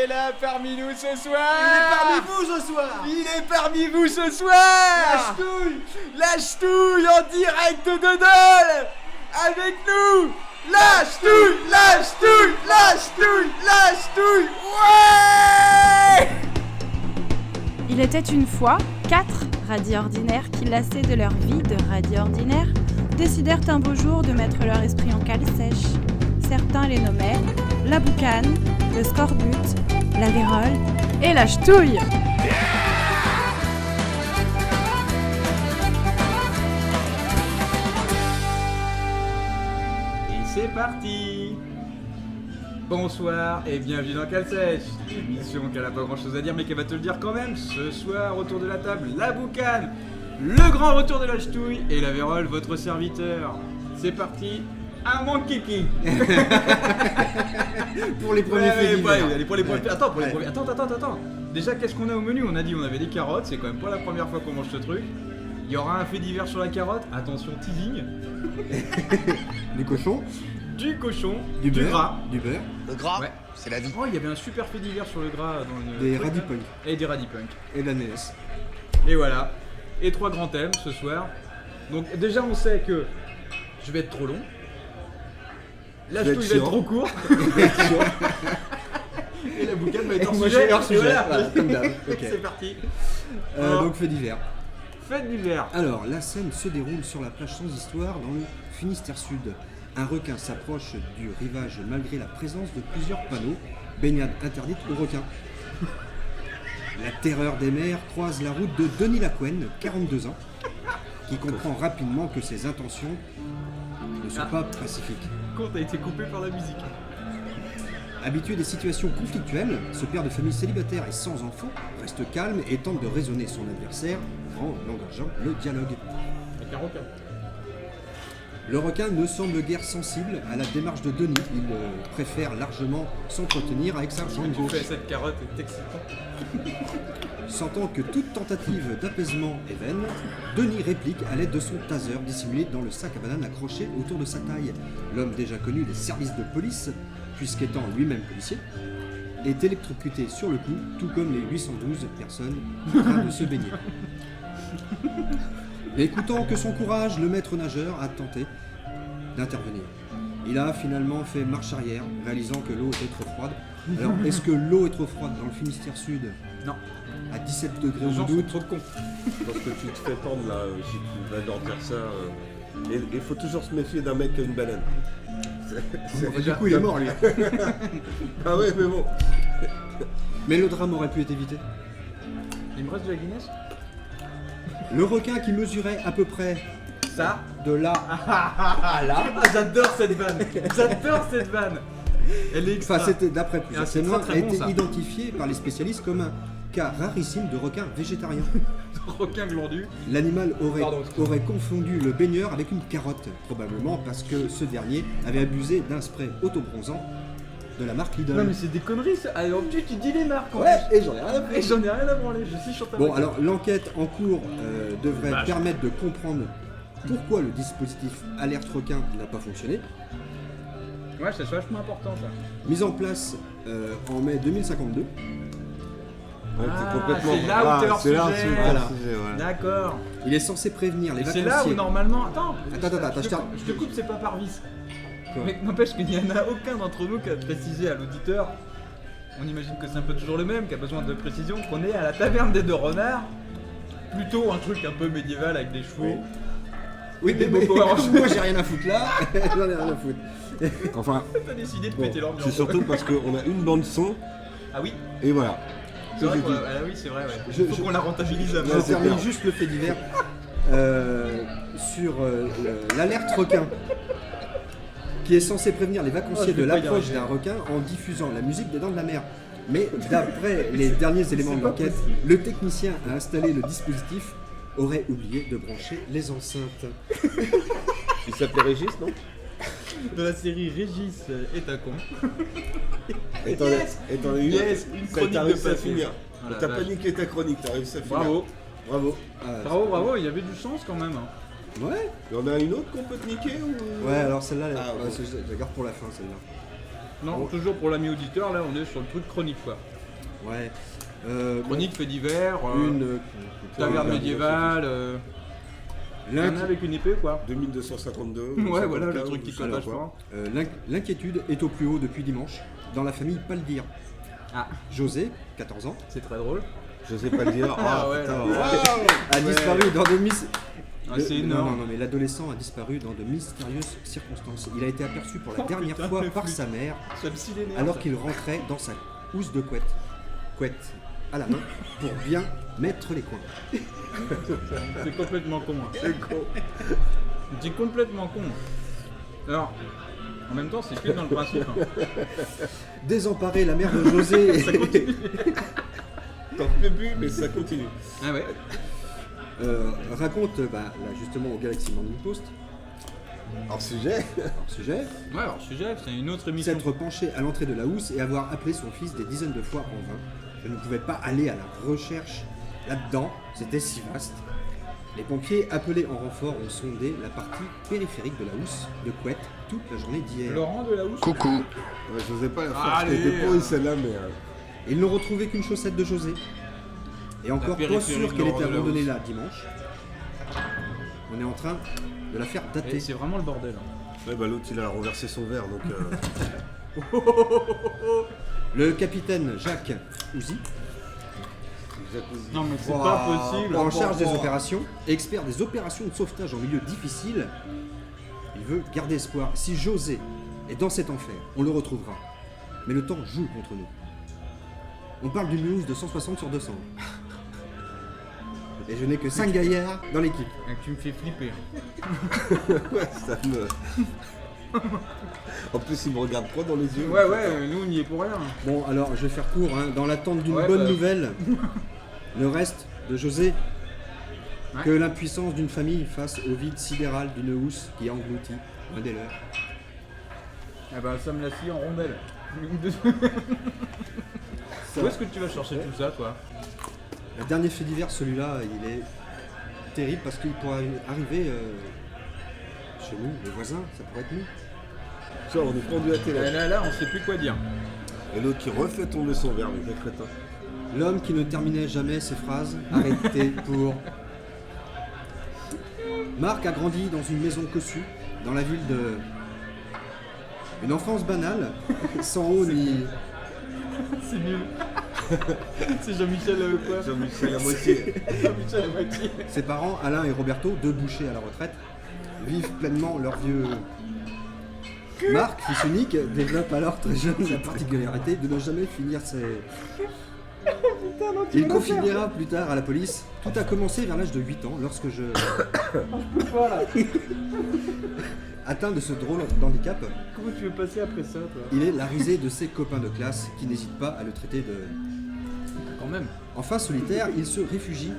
est là parmi nous ce soir. Il est parmi vous ce soir. Il est parmi vous ce soir. La ch'touille. La ch'touille en direct de Dole. Avec nous. La ch'touille, la ch'touille, la ch'touille, la ch'touille. Ouais. Il était une fois 4 radis ordinaires qui, lassés de leur vie de radis ordinaires, décidèrent un beau jour de mettre leur esprit en cale sèche. Certains les nommaient la boucane, le scorbut, la vérole et la ch'touille. Et c'est parti. Bonsoir et bienvenue dans Cale Sèche, émission qu'elle n'a pas grand chose à dire mais qu'elle va te le dire quand même. Ce soir, autour de la table, la boucane, le grand retour de la ch'touille et la vérole, votre serviteur. C'est parti, à mon kiki. Pour les premiers faits divers. Allez, pour les premiers. Attends, pour les premiers. Attends. Déjà, qu'est-ce qu'on a au menu? On a dit on avait des carottes, c'est quand même pas la première fois qu'on mange ce truc. Il y aura un fait divers sur la carotte, attention, teasing. Des cochons. Du cochon, Du beurre. gras. Du beurre. Le gras, Ouais. c'est la vie. Oh, il y avait un super fait divers sur le gras dans le. Des truc, là. radipunk. Et des radipunk. Et de la NES. Et voilà. Et 3 grands thèmes ce soir. Donc déjà on sait que je vais être trop long. La Je vais ch'touille être va être chiant. trop court. Et la boucane va être hors Moi, je sujet. suis hors Et sujet, voilà. voilà, comme d'hab. Ok. C'est parti. Donc fait divers. Fête d'hiver. Alors, la scène se déroule sur la plage sans histoire dans le Finistère Sud. Un requin s'approche du rivage malgré la présence de plusieurs panneaux. Baignade interdite aux requins. La terreur des mers croise la route de Denis Lacouen, 42 ans, qui comprend rapidement que ses intentions ne sont pas pacifiques. Compte a été coupé par la musique. Habitué des situations conflictuelles, ce père de famille célibataire et sans enfant reste calme et tente de raisonner son adversaire en engageant le dialogue. Avec un requin. Le requin ne semble guère sensible à la démarche de Denis. Il préfère largement s'entretenir avec sa jambe Tu gauche. fais cette carotte est excitant. Sentant que toute tentative d'apaisement est vaine, Denis réplique à l'aide de son taser dissimulé dans le sac à banane accroché autour de sa taille. L'homme déjà connu des services de police, puisqu'étant lui-même policier, est électrocuté sur le coup, tout comme les 812 personnes en train de se baigner. Écoutant que son courage, le maître nageur a tenté d'intervenir. Il a finalement fait marche arrière, réalisant que l'eau était trop froide. Alors, est-ce que l'eau est trop froide dans le Finistère Sud? Non. À 17 degrés Les au gens mois sont d'août? trop cons. Parce que tu te fais tendre là, si tu vas leur dire ça. Et il faut toujours se méfier d'un mec qui a une baleine. Du coup, il est mort, lui. Ah ouais, mais bon. Mais le drame aurait pu être évité. Il me reste de la Guinness. Le requin qui mesurait à peu près Ça. de là Ah là. J'adore cette vanne. J'adore cette vanne. Elle est extra. enfin, c'était d'après plusieurs Ah, c'est témoins, très, a très bon, été ça. identifié par les spécialistes comme un cas rarissime de requin végétarien. Requin glandu. L'animal Pardon, excuse-moi. aurait confondu le baigneur avec une carotte, probablement parce que ce dernier avait abusé d'un spray autobronzant de la marque Lidl. Non mais c'est des conneries ça. Allez en plus tu dis les marques en Ouais, plus. et j'en ai rien à Et foutre. j'en ai rien à branler, je suis chanteur. Bon, alors l'enquête en cours devrait Vache. permettre de comprendre pourquoi le dispositif alerte requin n'a pas fonctionné. Ouais, c'est vachement important ça. Mise en place en mai 2052. Ouais, Ah, c'est complètement. c'est là où t'es hors c'est là où sujet. c'est hors Voilà. sujet, ouais. D'accord. Il est censé prévenir les Et c'est vacanciers. là où normalement. Attends, Attends, je je te coupe, c'est pas par vice. Quoi Mais n'empêche qu'il n'y en a aucun d'entre nous qui a précisé à l'auditeur. On imagine que c'est un peu toujours le même, qui a besoin de précision, qu'on est à la taverne des deux renards. Plutôt un truc un peu médiéval avec des chevaux. Oui, Des mais beaux Power Rangers. moi j'ai rien à foutre là. J'en ai rien à foutre. Enfin, T'as décidé de bon, péter l'ambiance. c'est surtout parce qu'on a une bande son Ah oui, et voilà. c'est vrai j'ai qu'on dit. ah oui, c'est vrai, ouais. Je- Il faut je- qu'on la rentabilise à Je mort. termine juste le fait divers sur l'alerte requin, qui est censé prévenir les vacanciers Oh, je de vais pas y l'approche arriver. d'un requin en diffusant la musique des Dents de la Mer. Mais d'après les derniers éléments de pas l'enquête, possible. le technicien a installé le dispositif aurait oublié de brancher les enceintes. Il s'appelait Régis, non? De la série Régis est un con. Et t'en as une Yes, autre. une Ça, chronique t'as de réussi à papier. finir. Voilà, T'as vache. pas niqué ta chronique, t'as réussi à finir. Bravo, Bravo. Ah, bravo, il y avait du sens quand même. Hein. Ouais. Il y en a une autre qu'on peut te niquer ou... Ouais, alors celle-là, Ah, ouais, bon. je la garde pour la fin, celle-là. Non, toujours pour l'ami auditeur, là on est sur le truc chronique quoi. Ouais. Chronique, fait divers, Une taverne médiévale, L'in- un avec une épée quoi. 2252. Ouais, voilà le 54, truc qui je sais colle pas vachement. L'inquiétude est au plus haut depuis dimanche dans la famille Paldir. Ah, José, 14 ans, c'est très drôle. Je sais pas le dire. Ah ouais, putain, là. ouais. a disparu dans de Ah, c'est énorme. Non, mais l'adolescent a disparu dans de mystérieuses circonstances. Il a été aperçu pour la Oh, dernière putain, fois le par flux. sa mère Celle-ci l'énerve. alors qu'il rentrait dans sa housse de couette à la main pour bien mettre les coins. C'est complètement con. Hein. C'est con. C'est complètement con. Alors, en même temps, c'est que dans le principe. Hein. Désemparée, la mère de José T'en fais plus, mais ça continue. Ah ouais. raconte là, justement au Galaxy Morning Post, Hors sujet. hors sujet, Ouais, alors sujet, c'est une autre émission. s'être penché à l'entrée de la housse et avoir appelé son fils des dizaines de fois en vain. Je ne pouvais pas aller à la recherche là-dedans, c'était si vaste. Les pompiers appelés en renfort ont sondé la partie périphérique de la housse de Couette toute la journée d'hier. Laurent de la housse. Coucou. Ouais, je n'osais pas la faire. Allez, J'étais pour celle-là, mais. Ils n'ont retrouvé qu'une chaussette de José. Et encore pas périphérique sûr qu'elle de était la abandonnée housse. là dimanche. On est en train de la faire dater. Et c'est vraiment le bordel. Hein. Ouais, bah l'autre il a renversé son verre donc. Le capitaine Jacques Ouzy, Non mais c'est Ouah, pas possible. en charge des opérations, expert des opérations de sauvetage en milieu difficile, il veut garder espoir. Si José est dans cet enfer, on le retrouvera. Mais le temps joue contre nous. On parle d'une housse de 160 sur 200. Et je n'ai que 5 gaillards dans l'équipe. Ah, tu me fais flipper. Ouais, ça me. En plus, il me regarde trop dans les yeux. Ouais, nous on n'y est pour rien. Bon, alors je vais faire court, hein. Dans l'attente d'une Ouais, bonne bah. nouvelle, le reste de José, Ouais. que l'impuissance d'une famille face au vide sidéral d'une housse qui a englouti un des leurs. Ah bah ça me l'a scie en rondelle. Où est-ce que tu vas chercher tout ça toi? Le dernier fait divers, celui-là, il est terrible parce qu'il pourrait arriver chez nous, les voisins, ça pourrait être nous. Tiens, on est pendu à la télé. Là, on sait plus quoi dire. Et l'autre qui refait tomber son verre, le crétin. L'homme qui ne terminait jamais ses phrases, arrêté pour... Marc a grandi dans une maison cossue, dans la ville de... Une enfance banale, sans haut ni... C'est nul. C'est Jean-Michel quoi? Jean-Michel à moitié. Jean-Michel à moitié. Ses parents, Alain et Roberto, deux bouchers à la retraite, vivent pleinement leur vieux... Marc, fils unique, développe alors très jeune la particularité de ne jamais finir ses... Il confiera plus tard à la police. Tout a commencé vers l'âge de 8 ans, lorsque je... Atteint de ce drôle d'handicap, Comment tu veux passer après ça toi? il est la risée de ses copains de classe qui n'hésitent pas à le traiter de... Quand même. Enfin solitaire, il se réfugie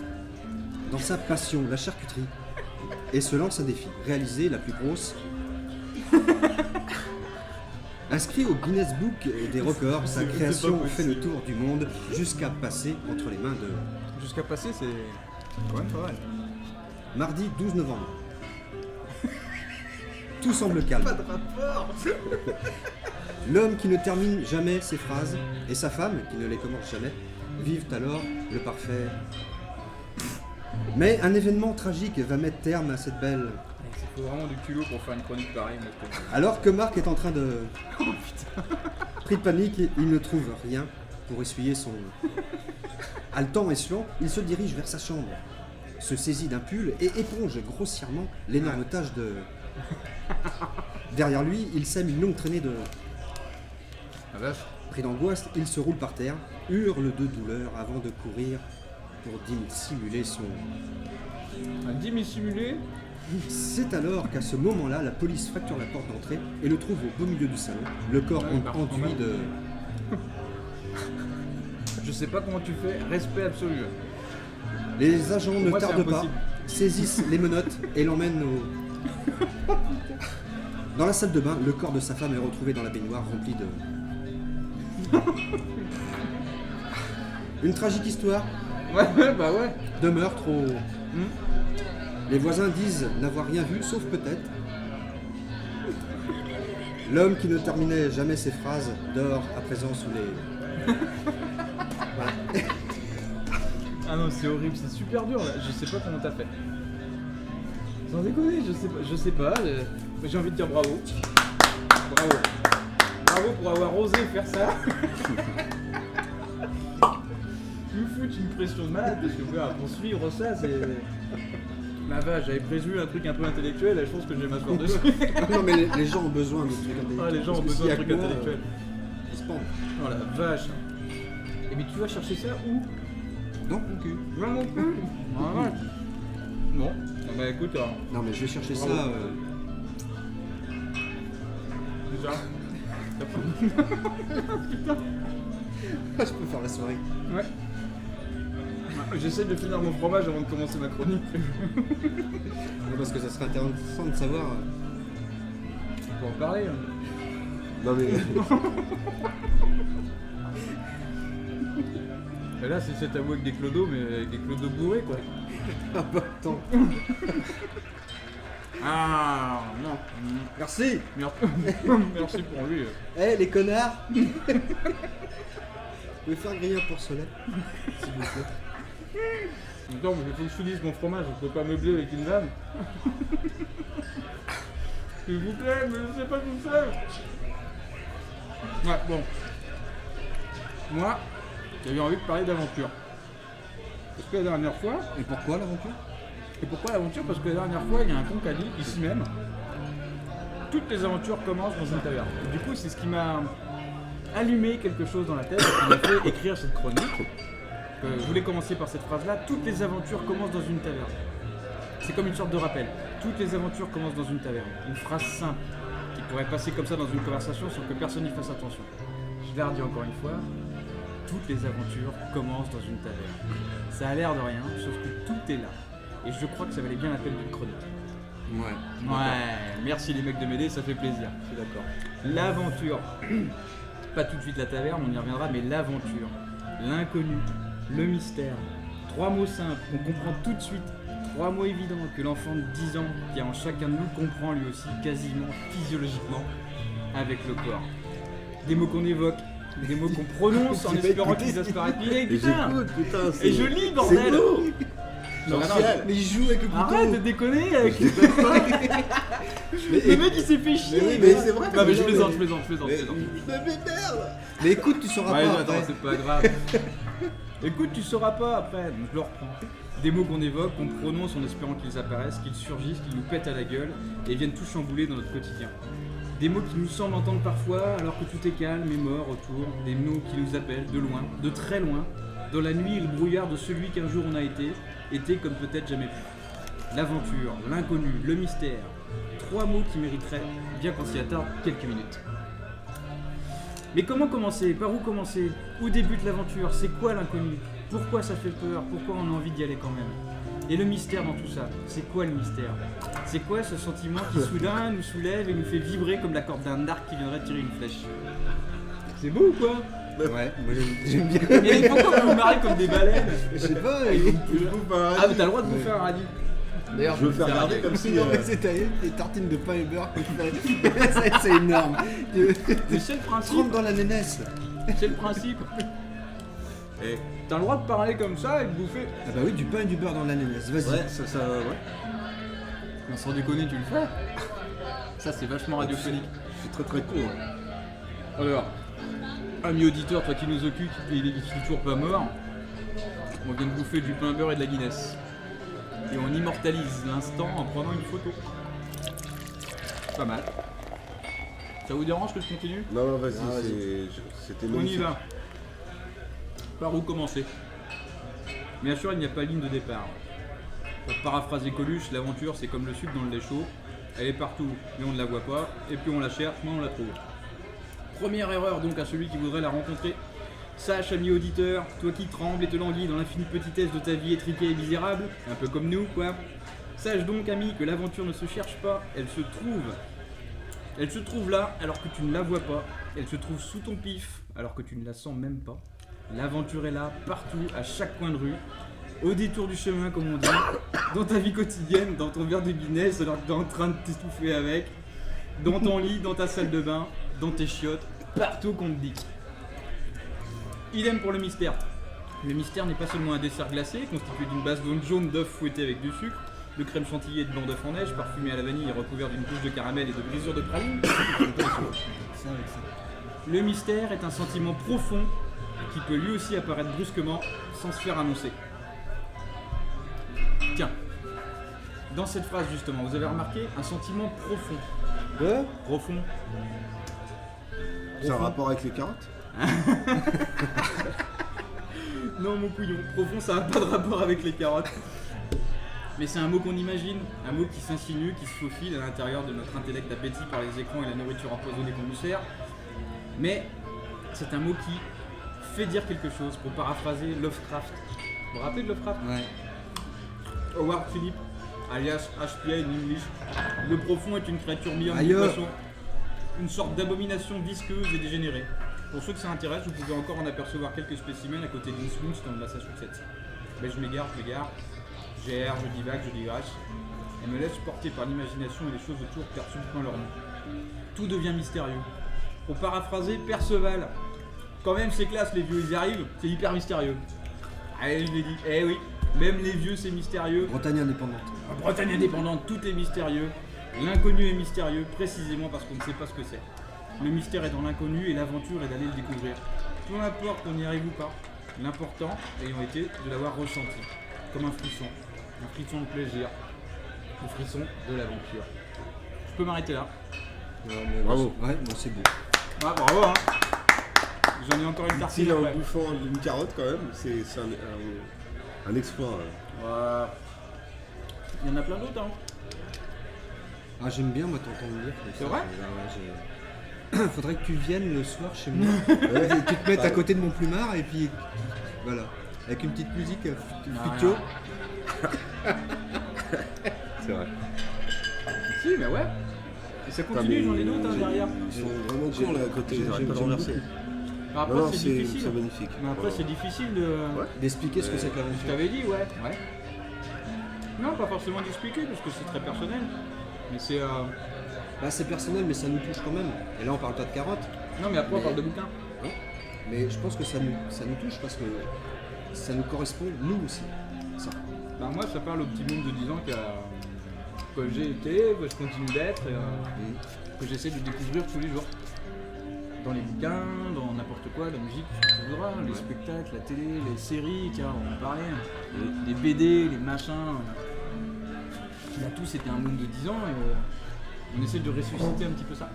dans sa passion, la charcuterie, et se lance un défi, réaliser la plus grosse. Inscrit au Guinness Book des records, sa C'est pas création possible. fait le tour du monde jusqu'à passer entre les mains de Jusqu'à passer c'est... Ouais, pas mal. mardi 12 novembre. Tout semble calme. Pas de rapport. L'homme qui ne termine jamais ses phrases et sa femme, qui ne les commence jamais, vivent alors le parfait. Mais un événement tragique va mettre terme à cette belle... Il faut vraiment du culot pour faire une chronique pareille. Mais... Alors que Marc est en train de... Pris de panique, il ne trouve rien pour essuyer son... Haletant et suant, il se dirige vers sa chambre, se saisit d'un pull et éponge grossièrement l'énorme tache de... Derrière lui, il sème une longue traînée de... Ah vache. Pris d'angoisse, il se roule par terre, hurle de douleur avant de courir pour dissimuler son... Un dissimulé. C'est alors qu'à ce moment-là, la police fracture la porte d'entrée et le trouve au beau milieu du salon, le corps Ouais, par contre, enduit de... Je sais pas comment tu fais, respect absolu. Les agents Pour ne moi, c'est tardent pas, impossible. saisissent les menottes et l'emmènent au... Dans la salle de bain, le corps de sa femme est retrouvé dans la baignoire remplie de... Une tragique histoire Ouais, bah ouais. de meurtre au... Les voisins disent n'avoir rien vu, sauf peut-être L'homme qui ne terminait jamais ses phrases dort à présent sous les... Ah non, c'est horrible, c'est super dur là. Je sais pas comment t'as fait. Sans déconner, je sais pas. Mais j'ai envie de dire bravo. Bravo. Bravo pour avoir osé faire ça. Tu me fous une pression de malade parce que voilà, pour suivre ça, c'est. La vache, j'avais prévu un truc un peu intellectuel et je pense que je vais m'asseoir dessus. Non mais les gens ont besoin de trucs intellectuels. Ah, les gens ont Parce que besoin de s'il y a trucs que moi, intellectuels. ils se pendent. Oh la vache. Et mais tu vas chercher ça où? Dans mon cul. Dans mon cul. Ah ouais. Bon, bah écoute, Non mais je vais chercher Bravo. ça... déjà. Je peux faire la soirée. Ouais. J'essaie de finir mon fromage avant de commencer ma chronique. Non, parce que ça serait intéressant de savoir... On peut en parler. Hein. Non mais Et là, c'est cet avou avec des clodos, mais avec des clodos bourrés quoi. Ah bah attends. Ah non. Merci. Merci pour lui. Eh les connards. Vous pouvez faire griller un porcelet, s'il vous plaît. Attends, mais il faut que je finisse mon fromage, je peux pas meubler avec une dame. S'il vous plaît, mais je sais pas tout faire. Ouais, bon. Moi, j'avais envie de parler d'aventure. Parce que la dernière fois, Et pourquoi l'aventure? et pourquoi l'aventure? Parce que la dernière fois, il y a un con qui a dit, ici même, toutes les aventures commencent dans une taverne. Du coup, c'est ce qui m'a allumé quelque chose dans la tête, et qui m'a fait écrire cette chronique. Je voulais commencer par cette phrase-là, toutes les aventures commencent dans une taverne. C'est comme une sorte de rappel. Toutes les aventures commencent dans une taverne. Une phrase simple, qui pourrait passer comme ça dans une conversation sans que personne n'y fasse attention. Je la redis encore une fois, toutes les aventures commencent dans une taverne. Ça a l'air de rien, sauf que tout est là. Et je crois que ça valait bien la peine d'une chronique. Ouais. Ouais, merci les mecs de m'aider, ça fait plaisir. Je suis d'accord. L'aventure. Pas tout de suite la taverne, on y reviendra, mais l'aventure. L'inconnu, le mystère. 3 mots simples, on comprend tout de suite. 3 mots évidents que l'enfant de 10 ans qui est en chacun de nous comprend lui aussi, quasiment physiologiquement, avec le corps. Des mots qu'on évoque, des mots qu'on prononce en Tu vas espérant écouter. qu'ils asparaissent. et j'écoute, putain, c'est... Et je lis, C'est bordel. beau. Non, Genre, attends, Mais il joue avec le couteau. Arrête de déconner avec le mec il s'est fait chier. Mais oui, mais c'est vrai. Non mais je Non, plaisante, mais- je plaisante. Mais merde. Mais écoute, tu sauras Ouais, pas non, après. attends, c'est pas grave. Écoute, tu sauras pas après, donc je le reprends. Des mots qu'on évoque, qu'on prononce en espérant qu'ils apparaissent, qu'ils surgissent, qu'ils nous pètent à la gueule et viennent tout chambouler dans notre quotidien. Des mots qui nous semblent entendre parfois alors que tout est calme et mort autour. Des mots qui nous appellent de loin, de très loin, dans la nuit et le brouillard de celui qu'un jour on a été comme peut-être jamais pu. L'aventure, l'inconnu, le mystère. 3 mots qui mériteraient, bien qu'on s'y attarde, quelques minutes. Mais comment commencer? Par où commencer? Où débute l'aventure? C'est quoi l'inconnu? Pourquoi ça fait peur? Pourquoi on a envie d'y aller quand même? Et le mystère dans tout ça, c'est quoi le mystère? C'est quoi ce sentiment qui soudain nous soulève et nous fait vibrer comme la corde d'un arc qui viendrait tirer une flèche? C'est beau ou quoi? Ouais, moi j'aime bien. Mais pourquoi vous vous marrez comme des baleines? Je sais pas. Je bouffe un Ah mais t'as le droit de vous faire un radis. D'ailleurs, Je veux faire regarder comme si... Non, mais c'est des tartines de pain et beurre que tu fais. C'est énorme. Tu Mais c'est le principe, trempes dans la nénesse. c'est le principe. Eh, T'as le droit de parler comme ça et de bouffer. Ah bah oui, du pain et du beurre dans la nénesse. Vas-y. ouais, ça, ouais. Mais sans déconner, tu le fais. Ça c'est vachement radiophonique. Je suis très très con. Ouais. Alors, ami auditeur, toi qui nous occupe et qui n'est toujours pas mort, on vient de bouffer du pain beurre et de la Guinness. Et on immortalise l'instant en prenant une photo. Pas mal. Ça vous dérange que je continue? Non, non, vas-y, Ah, c'était On y magnifique. va. Par où commencer? Bien sûr, il n'y a pas de ligne de départ. Pour paraphraser Coluche, l'aventure c'est comme le sucre dans le lait chaud. Elle est partout, mais on ne la voit pas, et plus on la cherche, moins on la trouve. Première erreur donc à celui qui voudrait la rencontrer. Sache, ami auditeur, toi qui trembles et te languis dans l'infinie petitesse de ta vie étriquée et misérable, un peu comme nous, quoi. Sache donc, ami, que l'aventure ne se cherche pas, elle se trouve. Elle se trouve là, alors que tu ne la vois pas. Elle se trouve sous ton pif, alors que tu ne la sens même pas. L'aventure est là, partout, à chaque coin de rue, au détour du chemin, comme on dit, dans ta vie quotidienne, dans ton verre de Guinness, alors que tu es en train de t'étouffer avec, dans ton lit, dans ta salle de bain, dans tes chiottes, partout qu'on te dit. Idem pour le mystère. Le mystère n'est pas seulement un dessert glacé, constitué d'une base jaune d'œuf fouetté avec du sucre, de crème chantilly et de blanc d'œuf en neige, parfumé à la vanille et recouvert d'une couche de caramel et de brisure de praline. Le mystère est un sentiment profond qui peut lui aussi apparaître brusquement sans se faire annoncer. Tiens, dans cette phrase justement, vous avez remarqué un sentiment profond. Ouais. Profond. C'est un rapport avec les carottes? Non mon couillon, profond ça n'a pas de rapport avec les carottes. Mais c'est un mot qu'on imagine, un mot qui s'insinue, qui se faufile à l'intérieur de notre intellect appétit par les écrans et la nourriture empoisonnée qu'on nous sert. Mais c'est un mot qui fait dire quelque chose, pour paraphraser Lovecraft. Vous vous rappelez de Lovecraft? Ouais. Howard Phillips, alias HPA in English. Le profond est une créature mi-homme Aïe. mi-poisson. Une sorte d'abomination visqueuse et dégénérée. Pour ceux que ça intéresse, vous pouvez encore en apercevoir quelques spécimens à côté d'Innsmouth dans le Massachusetts. Mais je m'égare. J'erre, je divague, je digresse. Et me laisse porter par l'imagination et les choses autour perdent subitement leur nom. Tout devient mystérieux. Pour paraphraser Perceval, quand même c'est classe les vieux, ils y arrivent, c'est hyper mystérieux. Allez, je l'ai dit, eh oui, même les vieux c'est mystérieux. Bretagne indépendante. En Bretagne indépendante, tout est mystérieux. L'inconnu est mystérieux précisément parce qu'on ne sait pas ce que c'est. Le mystère est dans l'inconnu et l'aventure est d'aller le découvrir. Peu importe qu'on y arrive ou pas, l'important ayant été de l'avoir ressenti, comme un frisson de plaisir, le frisson de l'aventure. Je peux m'arrêter là. Ouais, mais Bravo. Ouais, bon, c'est beau. Ah, bravo hein. J'en ai encore une tartine Utile en après. bouffant une carotte quand même, c'est un exploit. Ouais. Il y en a plein d'autres hein. Ah, j'aime bien moi t'entendre lire. comme C'est ça. vrai Faudrait que tu viennes le soir chez moi. Et tu te mettes à côté de mon plumard et puis voilà. Avec une petite musique futio. C'est vrai. Si, mais ouais. Et ça continue, j'en ai d'autres hein, derrière. Ils sont vraiment cons là à côté, ils arrêtent pas de renverser. Après, Non, c'est c'est difficile. magnifique. Mais après, c'est difficile de. D'expliquer ce que c'est que Je l'aventure. t'avais dit, ouais. Non, pas forcément d'expliquer parce que c'est très personnel. Mais c'est. Bah, c'est personnel, mais ça nous touche quand même. Et là, on parle pas de carottes. Non, mais après, on parle de bouquins. Mais je pense que ça nous touche parce que ça nous correspond, nous aussi. Ça. Bah, moi, ça parle au petit monde de 10 ans que j'ai été, que je continue d'être, et, que j'essaie de découvrir tous les jours. Dans les bouquins, dans n'importe quoi, la musique, tu voudras, les spectacles, la télé, les séries, tiens, on en parlait, les BD, les machins. Là, tout c'était un monde de 10 ans et on essaie de ressusciter un petit peu ça.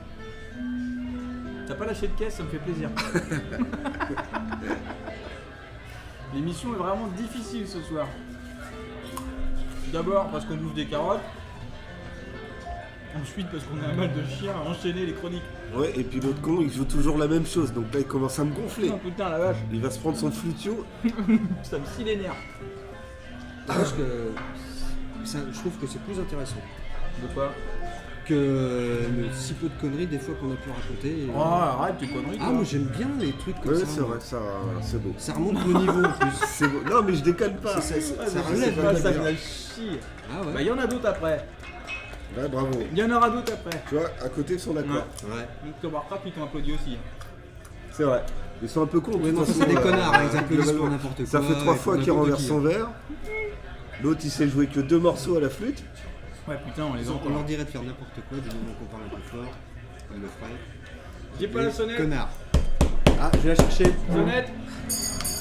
T'as pas lâché de caisse, ça me fait plaisir. L'émission est vraiment difficile ce soir. D'abord parce qu'on bouffe des carottes. Ensuite parce qu'on a un mal de chien à enchaîner les chroniques. Ouais, et puis l'autre con, il joue toujours la même chose, donc là il commence à me gonfler. Oh putain la vache, Il va se prendre son flutio. ça me scie les nerfs. Parce que je trouve que c'est plus intéressant De quoi? que le si peu de conneries des fois qu'on a pu raconter. Et- Oh arrête tes conneries. Ah, moi j'aime bien les trucs comme Ouais, ça. c'est vrai, ça, c'est beau. Ça remonte le niveau en plus. C'est beau. Non, mais je déconne pas. Ça ça relève pas, le ça niveau. me la chie. Ah Bah ouais. y en a d'autres après. Ouais, bravo. Il y en aura d'autres après. Tu vois, à côté, ils sont d'accord. Ouais. Donc Warcraft ils t'ont applaudi aussi. C'est vrai. Ils sont un peu cons. de Oui, toute non, façon, c'est des connards, hein, ils applaudissent globalement. pour n'importe quoi. Ça fait 3 et fois pour qu'il n'importe renverse qui. son verre. L'autre, il sait jouer que 2 morceaux à la flûte. Ouais putain on les On entend. leur dirait de faire n'importe quoi du moment qu'on parle un peu fort. Comme le ferait. J'ai pas la sonnette. Connard. Ah, je vais la chercher. Sonnette.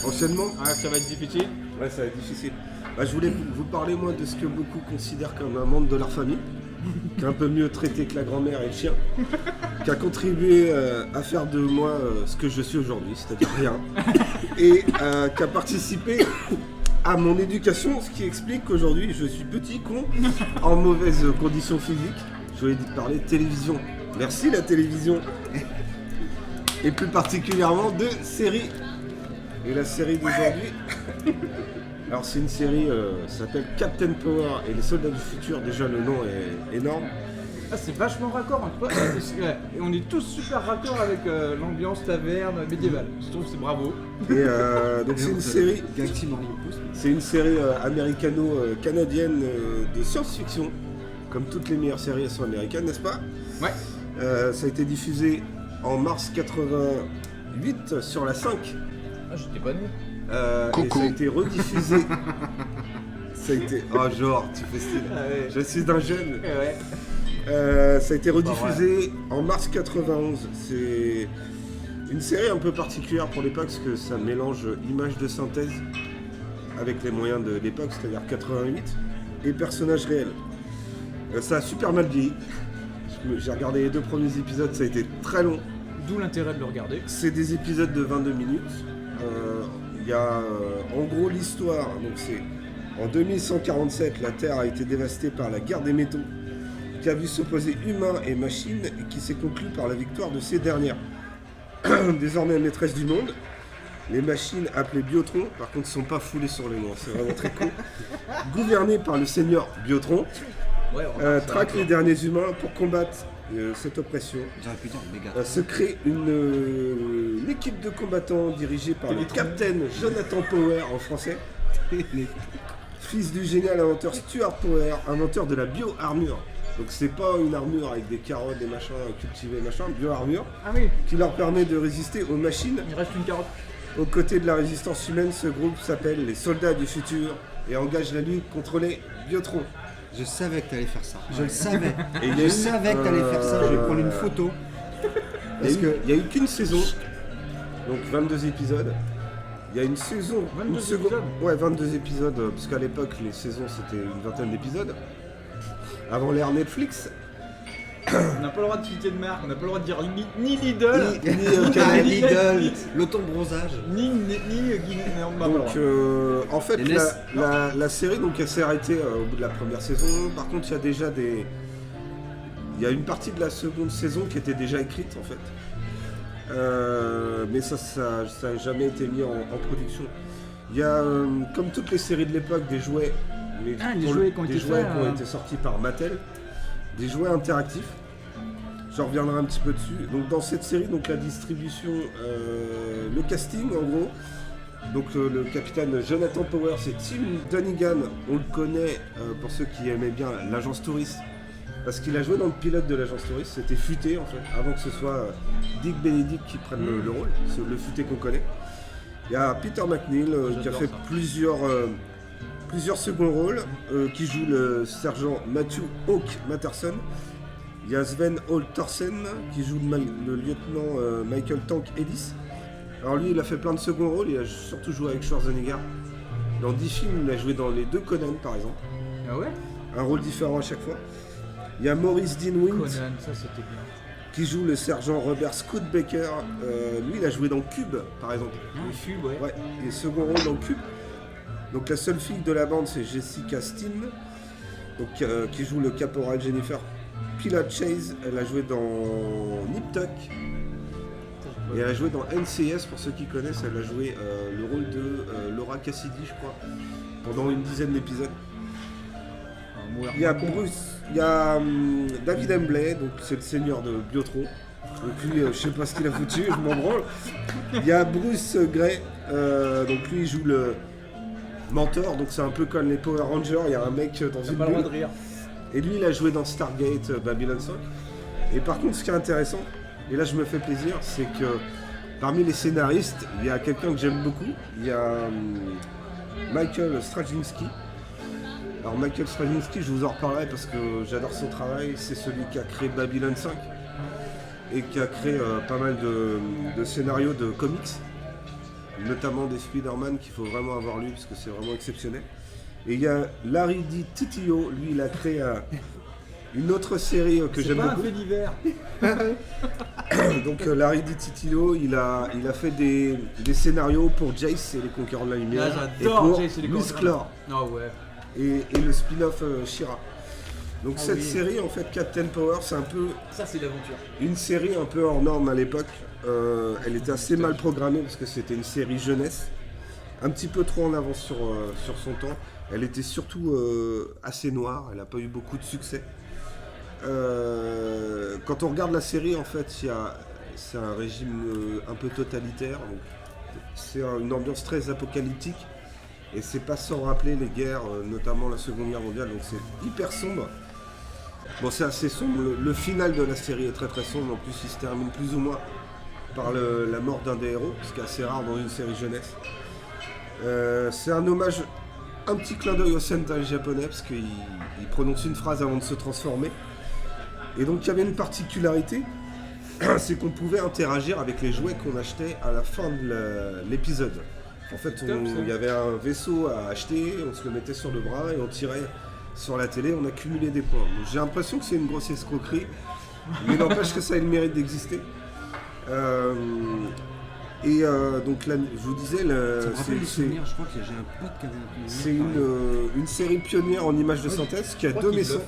Enchaînement. Ah ça va être difficile. Ouais, ça va être difficile. Bah, je voulais vous parler, moi, de ce que beaucoup considèrent comme un membre de leur famille, qui est un peu mieux traité que la grand-mère et le chien, qui a contribué à faire de moi ce que je suis aujourd'hui, c'est-à-dire rien, et qui a participé à mon éducation, ce qui explique qu'aujourd'hui je suis petit, con, en mauvaise condition physique. Je voulais parler de télévision. Merci la télévision. Et plus particulièrement de séries. Et la série d'aujourd'hui, alors c'est une série, ça s'appelle Captain Power et les soldats du futur. Déjà le nom est énorme. Ah c'est vachement raccord entre eux. Ouais. Et on est tous super raccord avec l'ambiance taverne médiévale. Je trouve que c'est bravo. Et donc c'est une série, Galaxy Mario Pouce. c'est une série américano-canadienne de science-fiction. Comme toutes les meilleures séries, elles sont américaines, n'est-ce pas? Ouais. Ça a été diffusé en mars 88 sur la 5. Ah, j'étais pas né. Et ça a été rediffusé. Ça a été. Oh, genre, tu fais style. Ah ouais. Je suis d'un jeune. Ouais. Ça a été rediffusé en mars 91. C'est une série un peu particulière pour l'époque parce que ça mélange images de synthèse avec les moyens de l'époque, c'est-à-dire 88, et personnages réels. Ça a super mal vieilli. J'ai regardé les 2 premiers épisodes, ça a été très long. D'où l'intérêt de le regarder. C'est des épisodes de 22 minutes. Il y a en gros l'histoire. Donc c'est en 2147, la Terre a été dévastée par la guerre des métaux, qui a vu s'opposer humains et machines et qui s'est conclue par la victoire de ces dernières. Désormais maîtresse du monde, les machines appelées Biotron, par contre, ne sont pas foulées sur les noms, c'est vraiment très cool. Gouvernées par le seigneur Biotron, traquent les derniers humains pour combattre cette oppression. J'aurais pu dire Mégatron. Se crée une équipe de combattants dirigée par le capitaine Jonathan Power en français, fils du génial inventeur Stuart Power, inventeur de la bio-armure. Donc c'est pas une armure avec des carottes, des machins cultivés, machin, bio-armure, Ah oui, qui leur permet de résister aux machines. il reste une carotte. Aux côtés de la résistance humaine, ce groupe s'appelle les Soldats du Futur et engage la lutte contre les Biotrons. Je savais que t'allais faire ça. Je le savais. Et il y a Je eu, savais que t'allais faire ça. Je vais prendre une photo. Parce que Il n'y a eu qu'une saison, donc 22 épisodes. Il y a une saison, 22 une seconde. épisodes. Ouais, 22 épisodes, parce qu'à l'époque, les saisons c'était une vingtaine d'épisodes. Avant l'ère Netflix. On n'a pas le droit de citer de marque, on n'a pas le droit de dire ni Lidl, Ah, Lidl, l'auto-bronzage. ni Guinness. Non, on n'a pas le Donc droit. en fait Les NES. la série donc elle s'est arrêtée au bout de la première saison. Par contre il y a déjà il y a une partie de la seconde saison qui était déjà écrite en fait. Mais ça n'a jamais été mis en production. Il y a comme toutes les séries de l'époque des jouets, mais Ah, les pour jouets qui ont été des jouets faits, qui ont été sortis par Mattel, des jouets interactifs. Je reviendrai un petit peu dessus. Donc dans cette série, donc la distribution, le casting en gros. Donc le capitaine Jonathan Power, c'est Tim Dunnigan. On le connaît pour ceux qui aimaient bien l'agence touriste, parce qu'il a joué dans le pilote de l'agence touriste. C'était futé en fait, avant que ce soit Dick Benedict qui prenne le rôle, c'est le futé qu'on connaît. Il y a Peter McNeil qui a J'adore fait ça. plusieurs seconds rôles, qui joue le sergent Matthew Hawk Matterson. Il y a Sven Holt Thorsen qui joue le lieutenant Michael Tank Ellis. Alors lui, il a fait plein de seconds rôles, il a surtout joué avec Schwarzenegger. Dans 10 films, il a joué dans les 2 Conan par exemple. Ah ouais Un rôle différent à chaque fois. Il y a Maurice Dean Wint Conan, ça c'était bien. qui joue le sergent Robert Scott Baker. Lui, il a joué dans Cube par exemple. Le fub, ouais. Ouais, et second rôle dans Cube. Donc la seule fille de la bande, c'est Jessica Steen, donc, qui joue le caporal Jennifer Pilot Chase. Elle a joué dans Nip Tuck. Et elle a joué dans NCIS, pour ceux qui connaissent. Elle a joué le rôle de Laura Cassidy, je crois, pendant une dizaine d'épisodes. Il y a David Hembley, donc c'est le seigneur de Biotron. Donc lui, je sais pas ce qu'il a foutu, je m'en branle. Il y a Bruce Gray, donc lui il joue le mentor, donc c'est un peu comme les Power Rangers. Il y a un mec dans T'as une pas le droit de bulle. rire. Et lui, il a joué dans Stargate Babylon 5. Et par contre, ce qui est intéressant, et là je me fais plaisir, c'est que parmi les scénaristes, il y a quelqu'un que j'aime beaucoup. Il y a Michael Straczynski. Alors Michael Straczynski, je vous en reparlerai parce que j'adore son travail. C'est celui qui a créé Babylon 5 et qui a créé pas mal de scénarios de comics, notamment des Spider-Man qu'il faut vraiment avoir lu parce que c'est vraiment exceptionnel. Et il y a Larry D. Titio, lui il a créé une autre série que C'est j'aime pas un beaucoup. fait divers. Donc Larry D. Titio, il a fait des scénarios pour Jace et les Conquérants de la Lumière Ah, et j'adore pour Jace et les Miss Conquérants. Clore Ah ouais. et le spin-off She-Ra. Donc Ah cette oui. série en fait, Captain Power, c'est un peu Ça c'est l'aventure. une série un peu hors norme à l'époque. Elle était assez mal programmée parce que c'était une série jeunesse, un petit peu trop en avance sur son temps. Elle était surtout assez noire, elle n'a pas eu beaucoup de succès. Quand on regarde la série, en fait, c'est un régime un peu totalitaire. Donc c'est une ambiance très apocalyptique et c'est pas sans rappeler les guerres, notamment la Seconde Guerre mondiale. Donc c'est hyper sombre. Bon, c'est assez sombre. Le final de la série est très très sombre. En plus, il se termine plus ou moins par la mort d'un des héros, ce qui est assez rare dans une série jeunesse. C'est un hommage, un petit clin d'œil au Sentai japonais, parce qu'il prononce une phrase avant de se transformer. Et donc, il y avait une particularité, c'est qu'on pouvait interagir avec les jouets qu'on achetait à la fin de l'épisode. En fait, il y avait un vaisseau à acheter, on se le mettait sur le bras et on tirait sur la télé, on accumulait des points. Donc, j'ai l'impression que c'est une grosse escroquerie, mais n'empêche que ça a le mérite d'exister. Donc là, je vous disais, Ça me rappelle des souvenirs, je crois que j'ai un pote qui avait un souvenir. c'est une série pionnière en images de synthèse qui a deux maisons.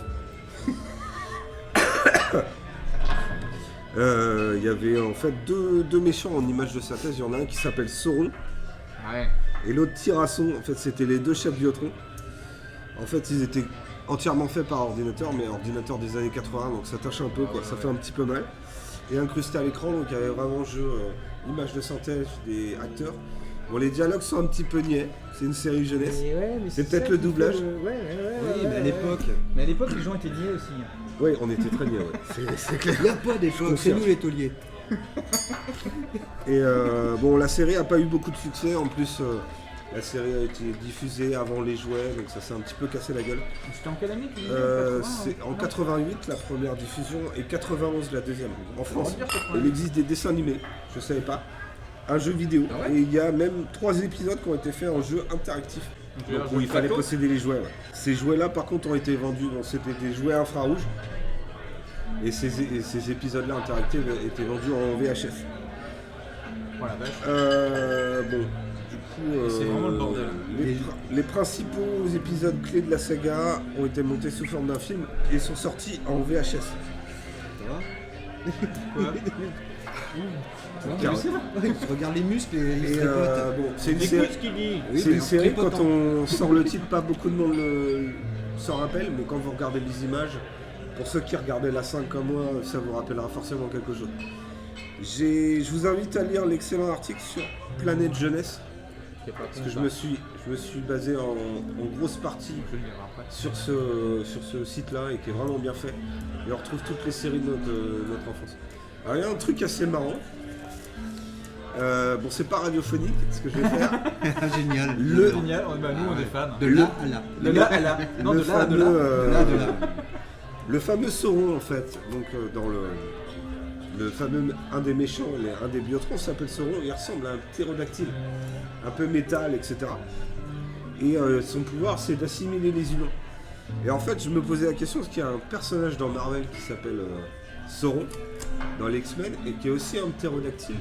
Il y avait en fait deux méchants en images de synthèse. Il y en a un qui s'appelle Sauron Ouais. et l'autre Tyrasson. En fait, c'était les deux chefs Biotron. En fait, ils étaient entièrement faits par ordinateur, mais ordinateur des années 80, donc ça tâche un peu, quoi. Ça fait un petit peu mal. Et incrusté à l'écran, donc il y avait vraiment jeu images de synthèse des acteurs. Bon, les dialogues sont un petit peu niais. C'est une série jeunesse. C'est peut-être le doublage. Oui, mais à l'époque, Mais à l'époque, les gens étaient niais aussi. Oui, on était très bien, ouais. C'est clair. il n'y a pas d'époque, c'est nous les tauliers. Et bon, la série a pas eu beaucoup de succès. En plus, la série a été diffusée avant les jouets, donc ça s'est un petit peu cassé la gueule. C'était en quelle année tu dis C'est en 88 la première diffusion et 91 la deuxième en France. dire 88. Il existe des dessins animés, je savais pas, un jeu vidéo Ah ouais et il y a même 3 épisodes qui ont été faits en jeu interactif. Donc, où il fallait posséder les jouets. Ouais. Ces jouets-là, par contre, ont été vendus. Bon, c'était des jouets infrarouges. Et ces épisodes-là interactifs étaient vendus en VHS. Voilà, vache. Bon, du coup, C'est vraiment le bordel. les principaux épisodes clés de la saga ont été montés sous forme d'un film et sont sortis en VHS. Ça va Quoi Car- Ouais, tu regardes les muscles et ils Et se tripotent. bon, c'est une Écoute série. ce qu'il dit. Oui, C'est mais une en série, quand tripotant. on sort le titre, pas beaucoup de monde s'en rappelle, mais quand vous regardez les images, pour ceux qui regardaient la 5 comme moi, ça vous rappellera forcément quelque chose. Je vous invite à lire l'excellent article sur Planète Jeunesse, parce que je me suis basé en grosse partie Je le dirai après. sur ce site-là et qui est vraiment bien fait. Et on retrouve toutes les séries de notre enfance. Alors il y a un truc assez marrant. Bon, c'est pas radiophonique ce que je vais faire. Génial. Le- Génial, bah, nous on est fans. De là à là. De là à là. Non, le de là à de fameux, là. De là, de là. le fameux Sauron en fait, donc dans le fameux un des méchants, un des biotrons s'appelle Sauron, il ressemble à un ptérodactyle, un peu métal, etc. Et son pouvoir c'est d'assimiler les humains. Et en fait je me posais la question parce qu'il y a un personnage dans Marvel qui s'appelle Sauron, dans les X-Men, et qui est aussi un ptérodactyle,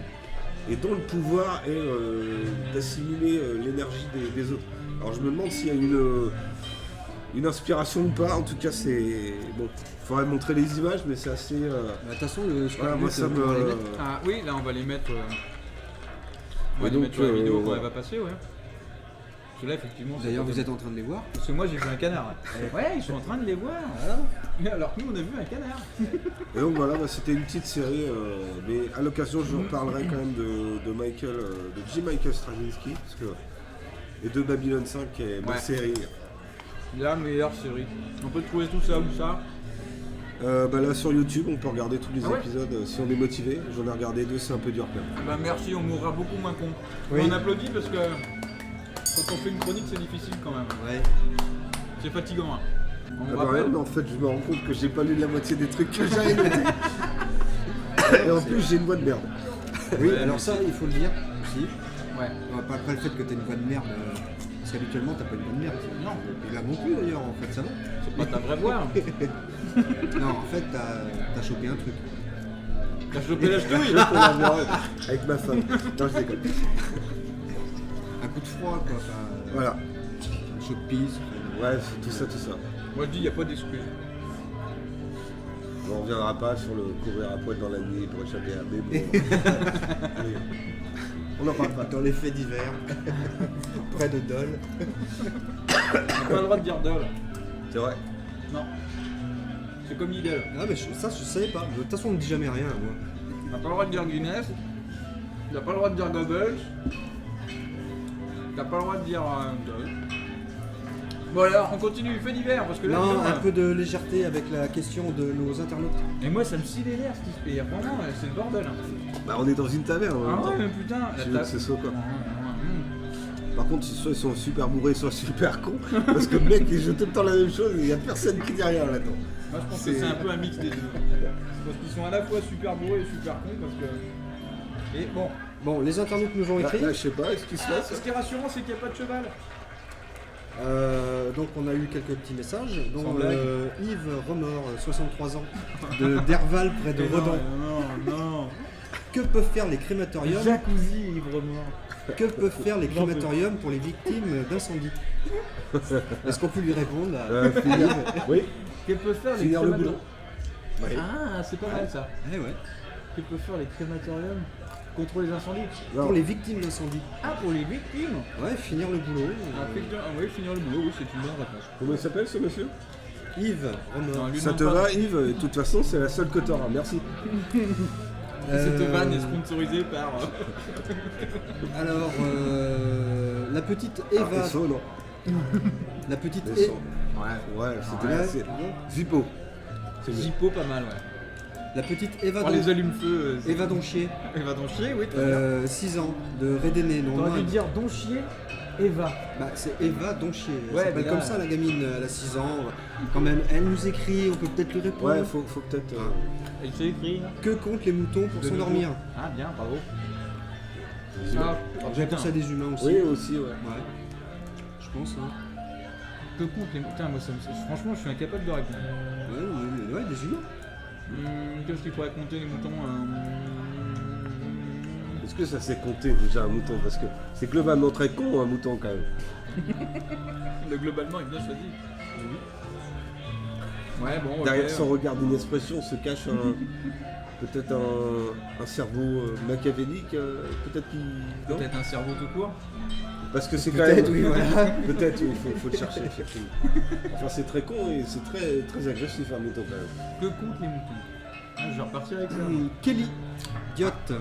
et dont le pouvoir est d'assimiler l'énergie des autres. Alors je me demande s'il y a une inspiration ou pas, en tout cas c'est... Bon, il faudrait montrer les images, mais c'est assez... Bah, De toute façon, le voilà, moi ça on va les me... mettre. Ah oui, là on va les mettre. On va Et les donc, mettre sur la vidéo quand ouais. elle va passer, ouais. Parce que là effectivement. D'ailleurs, c'est vous êtes en train de les voir. Parce que moi j'ai vu un canard. Ouais, ils sont en train de les voir. Alors que nous on a vu un canard. Et donc voilà, bah, c'était une petite série, mais à l'occasion je vous reparlerai quand même de Michael, de J. Michael Straczynski, parce que... Et de Babylon 5 qui est ma Ouais. série. La meilleure série. On peut trouver tout ça où ça. Bah là sur YouTube on peut regarder tous les Ah ouais épisodes si on est motivé. J'en ai regardé 2, c'est un peu dur quand même. Bah merci, on mourra beaucoup moins con. Oui. On applaudit parce que quand on fait une chronique c'est difficile quand même. Ouais. C'est fatigant. Hein. On Ah me bah, rappelle. mais en fait je me rends compte que j'ai pas lu la moitié des trucs que j'avais notés. Et en plus j'ai une voix de merde. Oui, Ouais, alors mais ça, il faut le dire aussi. Ouais. Pas le fait que t'aies une voix de merde, parce qu'habituellement t'as pas une voix de merde. Non. Et là non plus d'ailleurs, en fait, ça va. C'est pas ta vraie voix. Hein. Non, en fait, t'as chopé un truc. T'as chopé la ch'touille. Avec ma femme. Non je déconne. Un coup de froid, quoi. Voilà. Un choc de pisse. Ouais, c'est tout ça. Moi je dis y a pas d'excuse. On reviendra pas sur le courir à poil dans la nuit pour échapper à bon. Allez. On n'en parle pas. Dans les faits divers, près de Dole. On n'a pas le droit de dire Dole. C'est vrai. Non. C'est comme Lidl. Ah, mais ça, je savais pas. De toute façon, on me dit jamais rien, moi. T'as pas le droit de dire Guinness. T'as pas le droit de dire Goebbels. T'as pas le droit de dire Dole. Bon alors, on continue, fait divers, parce que là... Non, disons, un peu de légèreté avec la question de nos internautes. Et moi, ça me scie les nerfs, ce qui se fait. Vraiment, c'est le bordel. Hein. Bah, on est dans une taverne. en même Ah temps. ouais, mais putain, la Tu veux que table... ce soit quoi Mmh. Par contre, soit ils sont super bourrés, soit super cons. Parce que le mec, il joue tout le temps la même chose et il n'y a personne qui dit rien là-dedans. Moi, je pense C'est- que c'est un peu un mix des deux. Parce qu'ils sont à la fois super bourrés et super cons, parce que... Et bon, Bon, les internautes nous ont Là, écrit. là, je sais pas, ce qui se passe. ce qui est rassurant, c'est qu'il n'y a pas de cheval. Donc on a eu quelques petits messages, dont Sans blague. Yves Remor, 63 ans, de Derval près de Redon. Non. Que peuvent faire les crématoriums Jacuzzi, ivre mort. Que peuvent faire les crématoriums pour les victimes d'incendie? Est-ce qu'on peut lui répondre à Finir. Yves? Oui, Que peuvent faire les finir le crématoriums boulot. Ah, c'est pas mal ça. Eh ouais. Que peuvent faire les crématoriums contre les incendies? Pour les victimes d'incendie. Ah, pour les victimes. Ouais, finir le boulot. Oui, finir le boulot, oui, c'est une bonne réponse. Comment il s'appelle ce monsieur? Yves Remor. lui Ça demande te pas. va Yves? De toute façon, c'est la seule que t'auras. Merci. Cette vanne est sponsorisée par... Alors, la petite Ah, Eva. Esso, non. La petite Esso. Ouais. Ouais, c'était Ouais, bien. c'est- Zippo. C'est mieux. Zippo, pas mal, ouais. La petite Eva, Pour les allumes-feu, Eva Donchier, Eva Donchier, oui, très bien. 6 ans, de Rédéné, non T'aurais loin. dû dire Donchier, Eva. Bah, c'est Eva Donchier. Elle Ouais, s'appelle mais là- comme ça, la gamine, elle a 6 ans. Quand même, elle nous écrit, on peut peut-être lui répondre. Ouais, faut peut-être. Elle s'est écrit. Que comptent les moutons pour De s'endormir? Ah, bien, bravo. J'ai appris ça des humains aussi. Oui, aussi, ouais. Ouais. Je pense, hein. Que compte les moutons? Moi, franchement, je suis incapable de répondre. Ouais, des humains. Qu'est-ce qu'il faudrait compter les moutons? Est-ce que ça s'est compté déjà un mouton? Parce que c'est globalement très con un mouton quand même. Le globalement est bien choisi. Ouais, bon, Derrière ok. son regard d'inexpression se cache peut-être un cerveau machiavélique, peut-être qui. Non. Peut-être un cerveau tout court. Parce que c'est quand même. Peut-être, oui, voilà. Peut-être, oui, faut le chercher, effectivement. Enfin, c'est très con et c'est très, très agressif un mouton quand même. Que comptent les moutons? Ah, je vais repartir avec ça. Kelly, idiote.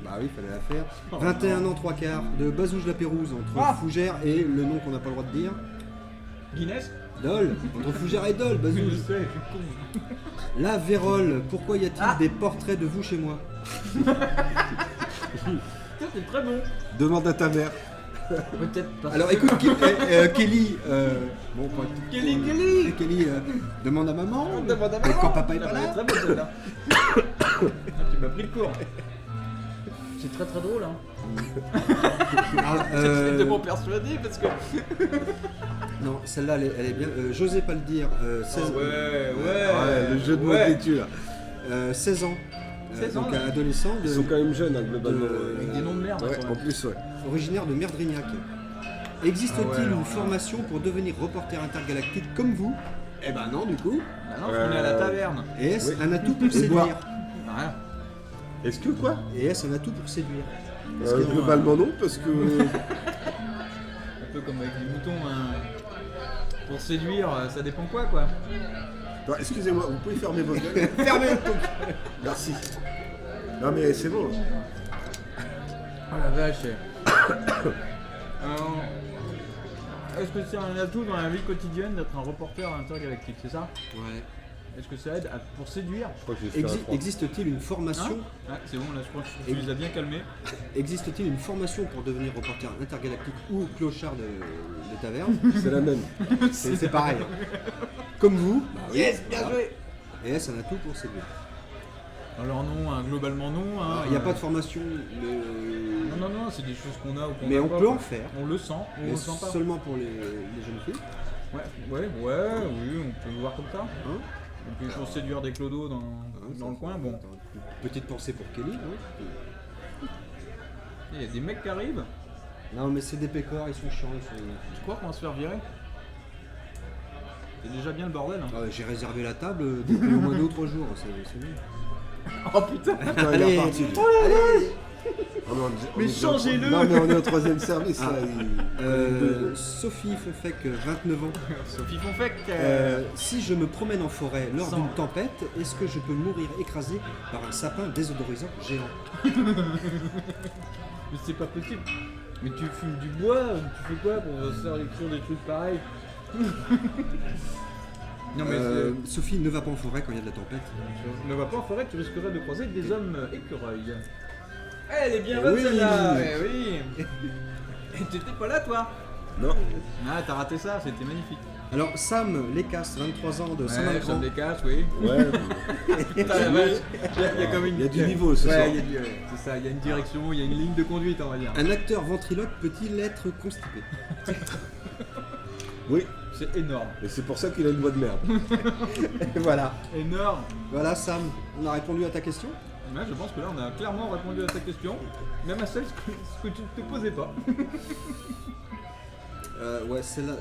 Bah oui, fallait la faire. 21 ans, 3 quarts, de Bazouge la Pérouse, entre Ah. Fougère et le nom qu'on n'a pas le droit de dire. Guinness? Dole, entre Fougère et Dole, Oui, je Bazouge. sais, je suis con. La Vérole, pourquoi y a-t-il des portraits de vous chez moi? Ça, c'est très bon. Demande à ta mère. Peut-être parce Alors que- écoute, Kelly, bon, pas- Kelly, demande à maman. Demande à Et maman. quand papa est Ah, pas bah, là. très bonne celle-là. Ah, tu m'as pris le cours. C'est très très drôle, hein. Ah, J'étais tellement persuadé parce que. non, celle-là, elle est bien. J'osais pas le dire. 16, Ouais, le jeu de mots que tu là. 16 ans. 16 ans, donc là. adolescent, Ils sont quand même jeunes, hein, globalement. Avec des noms de merde, Ouais, quand en même. plus, ouais. originaire de Merdrignac. Existe-t-il Ah ouais, alors une là. formation pour devenir reporter intergalactique comme vous? Eh ben non, du coup. Bah non, on est à la taverne. Et est-ce Oui. un atout pour Et séduire? boire. Rien. Est-ce que quoi? Et est-ce un atout pour séduire? Globalement, non, parce que. Un peu comme avec les moutons, hein. Pour séduire, ça dépend quoi. Non, excusez-moi, vous pouvez fermer vos gueules. Fermez Merci. Non, mais c'est bon. Oh la vache. Est-ce que c'est un atout dans la vie quotidienne d'être un reporter intergalactique, c'est ça? Ouais. Est-ce que ça aide pour séduire? Je crois que j'ai fait un trois. Existe-t-il une formation? Ah, c'est bon, là je crois que tu les as bien calmés. Existe-t-il une formation pour devenir reporter intergalactique ou clochard de taverne? C'est la même. C'est pareil. Comme vous. Bah oui, Yes, bien voilà. joué. Et est-ce un atout pour séduire? Alors non, hein, globalement non. Hein, Il n'y a pas de formation, Non, c'est des choses qu'on a ou qu'on mais n'a on pas, peut quoi. en faire. On le sent, on Mais le sent pas. seulement pour les jeunes filles. Oui, on peut le voir comme ça. Hein. Et puis pour séduire des clodos dans le coin, bon. Petite pensée pour Kelly. Hein. Il y a des mecs qui arrivent. Non, mais c'est des pécores, ils sont chiants. Tu crois qu'on va se faire virer? C'est déjà bien le bordel. Hein. Ah, j'ai réservé la table depuis au moins 2 ou 3 jours. C'est mieux. Oh putain! Ouais, il est Allez, reparti. allez. Oh, non, on Mais est déjà au- changez-le. Non, mais on est au 3ème service là. Sophie Fonfec, 29 ans. Sophie Fonfec. Si je me promène en forêt lors Sans. d'une tempête, est-ce que je peux mourir écrasé par un sapin désodorisant géant? Mais c'est pas possible. Mais tu fumes du bois, tu fais quoi pour faire l'écrire des trucs pareils? Non mais Sophie, ne va pas en forêt quand il y a de la tempête. ne va pas en forêt, tu risquerais de croiser des hommes écureuils. Elle est bien Eh bonne oui. celle-là. Eh oui. Et t'étais pas là toi? Non. Ah t'as raté ça, c'était magnifique. Alors Sam Lécasse, 23 ans de Ouais, Saint-Malgrand. Sam Lécasse, oui. Ouais. Putain, la vache, il y a comme une... Il y a du niveau ce soir. Ouais, c'est ça, il y a une direction, il y a une ligne de conduite on va dire. Un acteur ventriloque peut-il être constipé? Oui. C'est énorme. Et c'est pour ça qu'il a une voix de merde. Voilà. Énorme. Voilà Sam, on a répondu à ta question. Ouais, je pense que là on a clairement répondu à ta question, même à celle que tu ne te posais pas. Ouais, celle-là,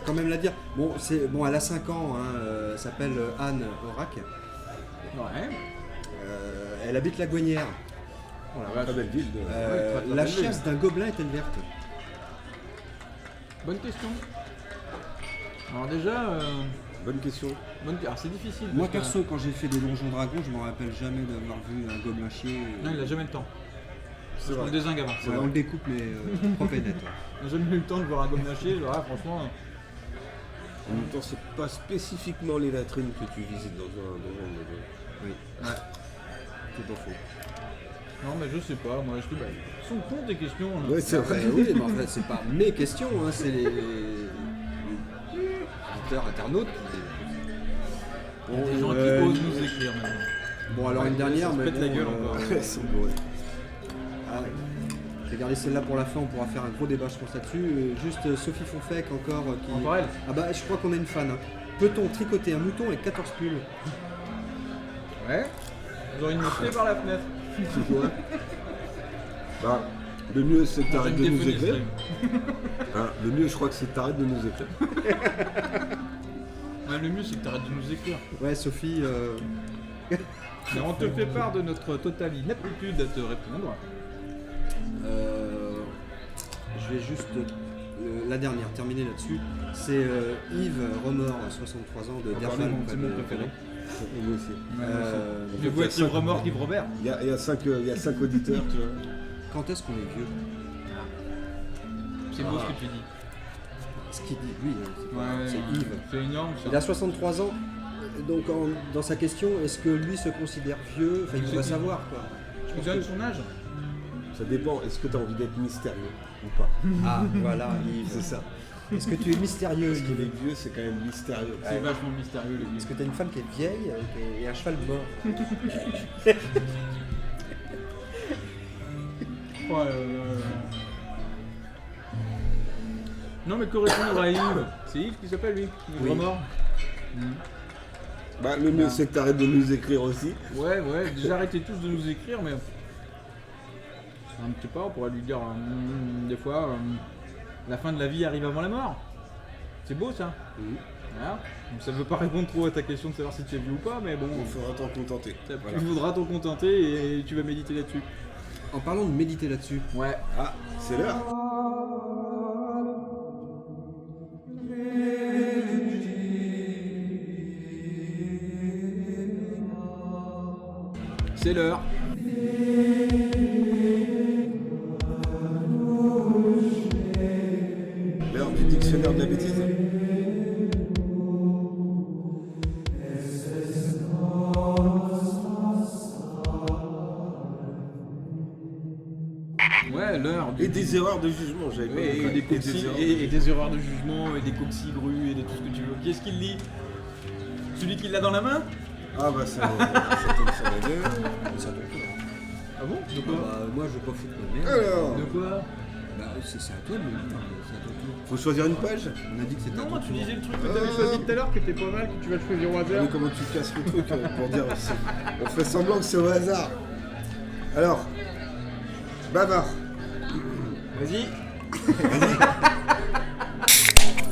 quand même la dire. Bon, elle a 5 ans, hein, elle s'appelle Anne Orac. Ouais. Elle habite la Gouanière. Oh la Très vache. belle ville. très La belle chiasse d'un gobelin est-elle verte? Bonne question. Alors déjà, Bonne question. alors c'est difficile. Moi parce que- perso, quand j'ai fait des donjons dragons, je me rappelle jamais d'avoir vu un gobelin chier. Non, il a jamais le temps. C'est Je vrai. me désingue avant. Ouais, on le découpe, mais propre et net. Il n'a jamais eu le temps de voir un gomme lâcher, alors là, franchement. En même temps, c'est pas spécifiquement les latrines que tu visites dans un donjon. Oui, Ouais. tout en faux. Non, mais je sais pas, moi je dis, bah, ils sont cons tes questions. Là. Ouais, c'est vrai. Oui, mais en fait, c'est pas mes questions, hein, c'est les auditeurs, internautes qui. Il y a des gens qui osent nous écrire maintenant. Bon, alors une dernière, ça se mais pète la bon, gueule encore. Elles sont bourrées. Ah, j'ai gardé celle-là pour la fin, on pourra faire un gros débat, je pense, là-dessus. Juste Sophie Fonfec encore qui. Encore elle. Ah bah, je crois qu'on a une fan. Hein. Peut-on tricoter un mouton avec 14 pulls? Ouais. Vous aurez une jeter par la fenêtre. Ouais. Bah, le mieux, c'est que t'arrêtes de J'aime nous défenestrer. écrire. Hein, le mieux, je crois que c'est que t'arrêtes de nous écrire. Ouais, le mieux c'est que t'arrêtes de nous écrire. Ouais, Sophie. Mais on te fait part de notre totale inaptitude à te répondre. Je vais juste. La dernière, terminer là-dessus. C'est Yves Remord, 63 ans, de Encore Derval. c'est mon préféré. Moi aussi. Je vais être Yves Remords, Yves Robert. Il y a 5 auditeurs, tu vois. Quand est-ce qu'on est vieux? C'est beau ce que tu dis. Ce qu'il dit, lui, hein, c'est pas- Ouais, c'est Yves. C'est énorme ça. Il a 63 ans. Donc, dans sa question, est-ce que lui se considère vieux? Enfin, il C'est faudrait qui savoir, quoi. Tu donnes son âge. Ça dépend. Est-ce que t'as envie d'être mystérieux ou pas? Ah, voilà, Yves. C'est ça. Est-ce que tu es mystérieux, Parce que Yves? les vieux, c'est quand même mystérieux. C'est vachement mystérieux le Est-ce vieux. que tu as une femme qui est vieille et un cheval mort? Oh là là là. Non mais que répondre à Yves? C'est Yves qui s'appelle lui, Yves Oui. Remords. Bah, le mieux, c'est que t'arrêtes de nous écrire aussi. Ouais, déjà arrêtez tous de nous écrire, mais. Je sais pas, on pourrait lui dire des fois, la fin de la vie arrive avant la mort. C'est beau ça. Voilà. Donc, ça ne veut pas répondre trop à ta question de savoir si tu es vieux ou pas, mais bon, Il faudra t'en contenter. Voilà. tu voudras t'en contenter et tu vas méditer là-dessus. En parlant de méditer là-dessus, Ouais. Ah, c'est l'heure. C'est l'heure. L'heure du dictionnaire de la bêtise. Ouais, l'heure. Et des erreurs de jugement, j'avais Ouais, compris. et des coxis- erreurs. et des erreurs de jugement, et des coxigrues, et de tout ce que tu veux. Qui est-ce qui le lit? Celui qui l'a dans la main? Ah bah ça tombe sur la gueule. ça tombe pas. Ah bon? De quoi? Bah, moi, je veux pas foutre ma merde. Alors, De quoi? Bah, c'est à toi de me le dire, c'est à ton tour. faut choisir une page. On a dit que c'était à ton Non, tu tour. disais le truc que t'avais choisi tout à l'heure qui était pas mal, que tu vas choisir au hasard. Mais comment tu casses le truc pour dire on fait semblant que c'est au hasard. Alors, bavard. Vas-y.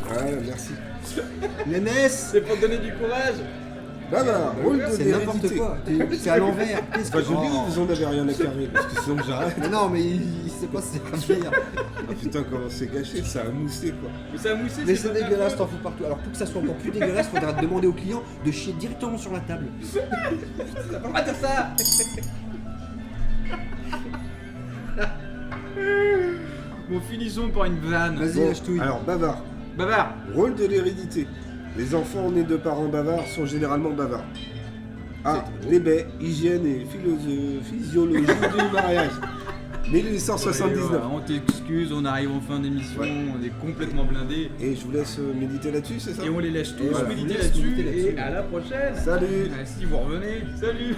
Voilà, merci. Nénès, C'est pour te donner du courage. Bavard, rôle de c'est n'importe d'hérédité. quoi. C'est à l'envers. Qu'est-ce Enfin, que je dis que vous en avez rien à carrer, parce que sinon j'arrête. Mais non, mais il sait pas se servir. Ah putain, comment c'est gâché, ça a moussé quoi. Mais ça a moussé. Mais c'est dégueulasse, t'en fous partout. Alors pour que ça soit encore plus dégueulasse, faudra demander au client de chier directement sur la table. T'as pas le droit de dire ça. Bon, finissons par une vanne. Vas-y, Bon, lâche-touille. alors, bavard. Bavard. Rôle de l'hérédité. Les enfants nés de parents bavards sont généralement bavards. A. Les baies, hygiène et physiologie du mariage. 1879. On t'excuse, on arrive en fin d'émission, Ouais. on est complètement blindés. Et je vous laisse méditer là-dessus, c'est ça? Et on les laisse tous Et voilà, méditer on laisse là-dessus. méditer là-dessus. Et à la prochaine. Salut. Si vous revenez, salut.